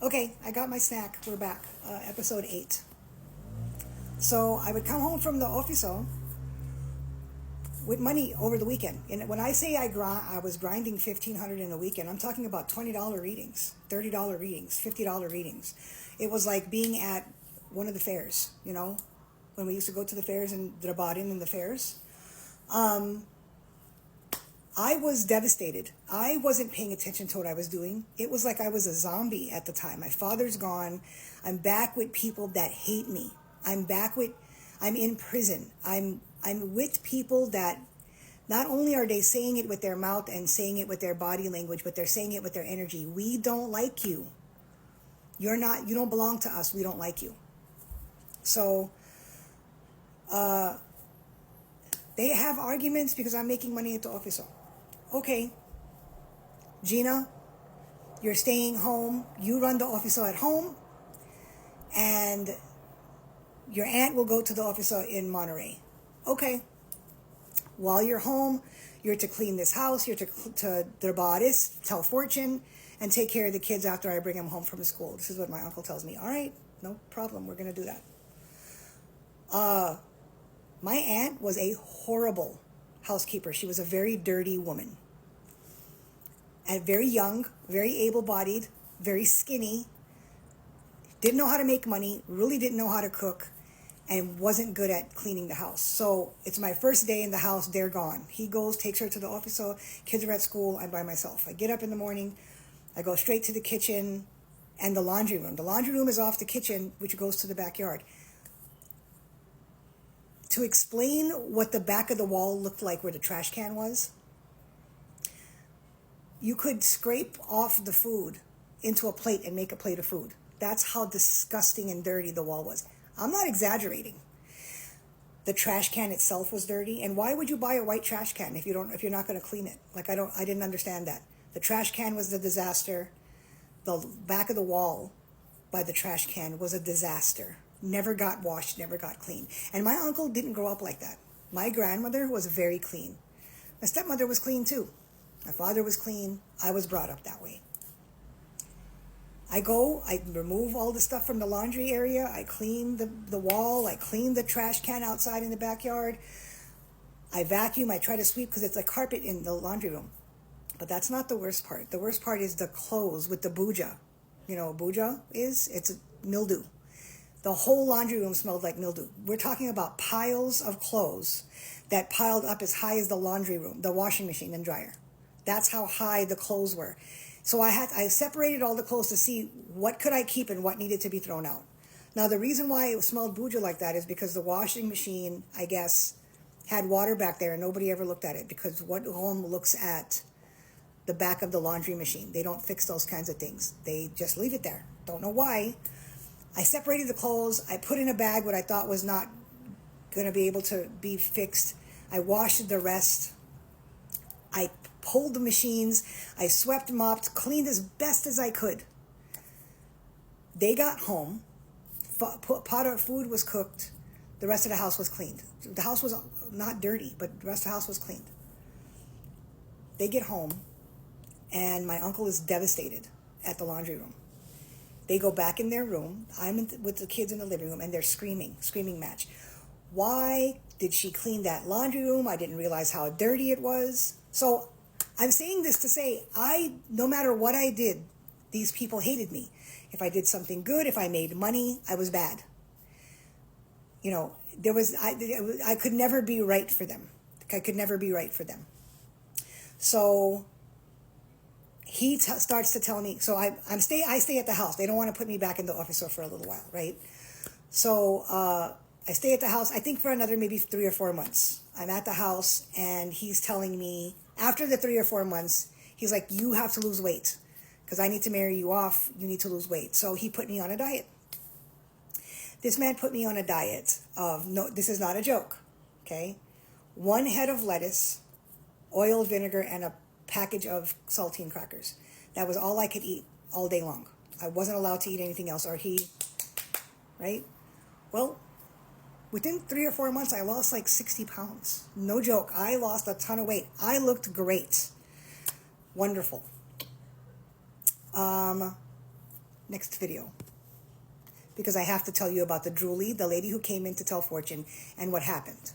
Okay, I got my snack. We're back. Episode 8. So I would come home from the office with money over the weekend. And when I say I was grinding 1,500 in a weekend, I'm talking about $20 readings, $30 readings, $50 readings. It was like being at one of the fairs, when we used to go to the fairs and the Rabatin and the fairs. I was devastated. I wasn't paying attention to what I was doing. It was like I was a zombie at the time. My father's gone. I'm back with people that hate me. I'm in prison. I'm with people that not only are they saying it with their mouth and saying it with their body language, but they're saying it with their energy. We don't like you. You don't belong to us. We don't like you. So, they have arguments because I'm making money at the office. Okay, Gina, you're staying home. You run the office at home, and your aunt will go to the office in Monterey. Okay. While you're home, you're to clean this house. You're to derbaris, tell fortune, and take care of the kids after I bring them home from school. This is what my uncle tells me. All right, no problem. We're going to do that. My aunt was a horrible housekeeper. She was a very dirty woman. And very young, very able-bodied, very skinny, didn't know how to make money, really didn't know how to cook, and wasn't good at cleaning the house. So it's my first day in the house, they're gone. He goes, takes her to the office, so kids are at school, I'm by myself. I get up in the morning, I go straight to the kitchen and the laundry room. The laundry room is off the kitchen, which goes to the backyard. To explain what the back of the wall looked like where the trash can was, you could scrape off the food into a plate and make a plate of food. That's how disgusting and dirty the wall was. I'm not exaggerating. The trash can itself was dirty, and why would you buy a white trash can if you're not going to clean it? I didn't understand that. The trash can was the disaster. The back of the wall by the trash can was a disaster. Never got washed, never got clean. And my uncle didn't grow up like that. My grandmother was very clean. My stepmother was clean too. My father was clean. I was brought up that way. I remove all the stuff from the laundry area. I clean the wall. I clean the trash can outside in the backyard. I vacuum. I try to sweep because it's like carpet in the laundry room. But that's not the worst part. The worst part is the clothes with the buja. You know what buja is? It's a mildew. The whole laundry room smelled like mildew. We're talking about piles of clothes that piled up as high as the laundry room, the washing machine and dryer. That's how high the clothes were. So I separated all the clothes to see what could I keep and what needed to be thrown out. Now, the reason why it smelled buja like that is because the washing machine, I guess, had water back there and nobody ever looked at it, because what home looks at the back of the laundry machine? They don't fix those kinds of things. They just leave it there. Don't know why. I separated the clothes. I put in a bag what I thought was not going to be able to be fixed. I washed the rest. I pulled the machines. I swept, mopped, cleaned as best as I could. They got home. Pot of food was cooked. The rest of the house was cleaned. The house was not dirty, but the rest of the house was cleaned. They get home, and my uncle is devastated at the laundry room. They go back in their room. I'm with the kids in the living room, and they're screaming match. Why did she clean that laundry room? I didn't realize how dirty it was. So I'm saying this to say, no matter what I did, these people hated me. If I did something good, if I made money, I was bad. I could never be right for them. I could never be right for them. So he starts to tell me, so I stay at the house. They don't want to put me back in the office for a little while, right? So I stay at the house, I think for another maybe 3 or 4 months. I'm at the house, and he's telling me, after the 3 or 4 months, he's like, you have to lose weight because I need to marry you off. You need to lose weight. So he put me on a diet. This man put me on a diet of, no, this is not a joke, okay? 1 head of lettuce, oil, vinegar, and a package of saltine crackers. That was all I could eat all day long. I wasn't allowed to eat anything else, right? Well, within 3 or 4 months, I lost like 60 pounds. No joke. I lost a ton of weight. I looked great. Wonderful. next video. Because I have to tell you about the droolie, the lady who came in to tell fortune, and what happened.